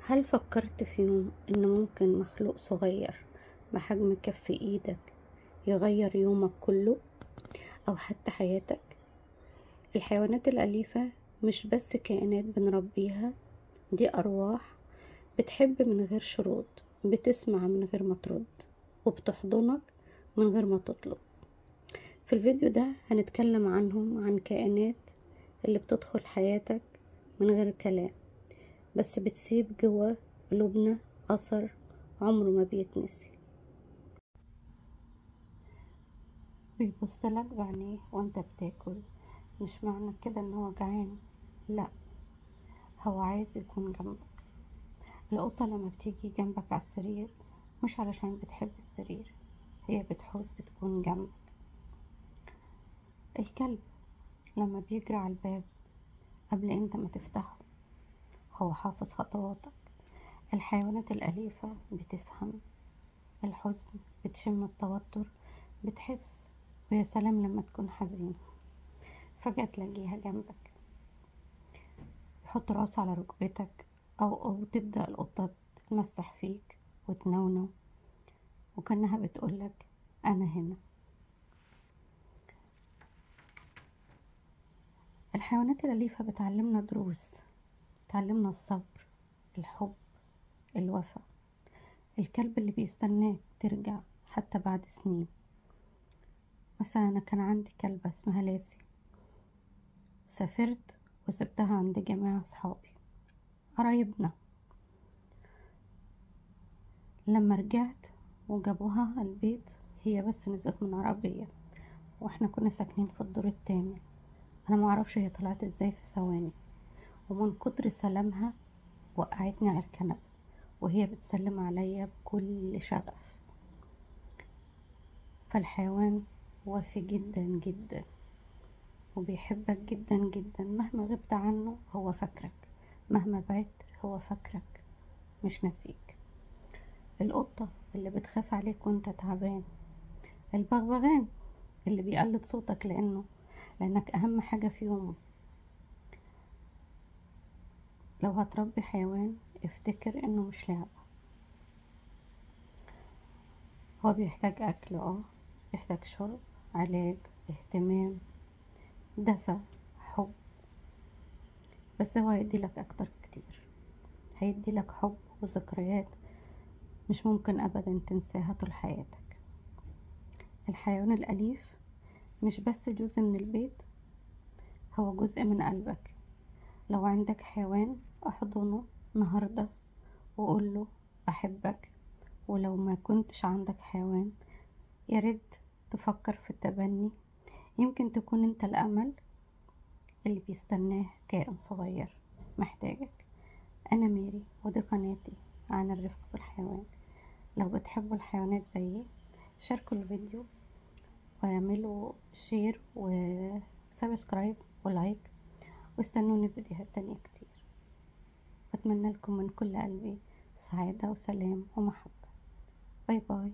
هل فكرت في يوم إن ممكن مخلوق صغير بحجم كف إيدك يغير يومك كله أو حتى حياتك؟ الحيوانات الأليفة مش بس كائنات بنربيها، دي أرواح بتحب من غير شروط، بتسمع من غير ما ترد، وبتحضنك من غير ما تطلب. في الفيديو ده هنتكلم عنهم، عن كائنات اللي بتدخل حياتك من غير كلام، بس بتسيب جوا قلوبنا أثر عمره ما بيتنسي. بيبصلك بعينيه وانت بتاكل، مش معنى كده ان هو جعان، لا، هو عايز يكون جنبك. القطة لما بتيجي جنبك على السرير مش علشان بتحب السرير، هي بتحب تكون جنبك. الكلب لما بيجري على الباب قبل انت ما تفتحه هو حافظ خطواتك. الحيوانات الأليفة بتفهم الحزن، بتشم التوتر، بتحس. ويا سلام لما تكون حزين فجأة تلاقيها جنبك، يحط راسه على ركبتك، أو تبدأ القطة تمسح فيك وتنونو وكأنها بتقولك أنا هنا. الحيوانات الأليفة بتعلمنا دروس، بتعلمنا الصبر، الحب، الوفا. الكلب اللي بيستناك ترجع حتى بعد سنين. مثلا أنا كان عندي كلبة اسمها لاسي، سافرت وسبتها عند جماعة صحابي قرايبنا. لما رجعت وجابوها البيت، هي بس نزلت من عربية واحنا كنا ساكنين في الدور الثامن. انا معرفش هي طلعت ازاي في ثواني، ومن كتر سلامها وقعتني على الكنبة وهي بتسلم عليا بكل شغف. فالحيوان وافي جدا جدا وبيحبك جدا جدا، مهما غبت عنه هو فاكرك، مهما بعدت هو فاكرك، مش ناسيك. القطة اللي بتخاف عليك وانت تعبان، البغبغان اللي بيقلد صوتك لانك اهم حاجة في يومه. لو هتربي حيوان افتكر انه مش لعبة، هو بيحتاج اكل، بيحتاج شرب، علاج، اهتمام، دفى، حب. بس هو هيديلك اكتر كتير، هيديلك حب وذكريات مش ممكن ابدا تنساها طول حياتك. الحيوان الاليف مش بس جزء من البيت، هو جزء من قلبك. لو عندك حيوان احضنه النهاردة وقوله بحبك. ولو ما كنتش عندك حيوان ياريت تفكر في التبني، يمكن تكون انت الامل اللي بيستناه كائن صغير محتاجك. انا ميري ودي قناتي عن الرفق بالحيوان. لو بتحبوا الحيوانات زيي شاركوا الفيديو واعملوا شير وسبسكرايب ولايك، واستنوني في فيديوهات تانية كتير. أتمنى لكم من كل قلبي سعادة وسلام ومحبة. باي باي.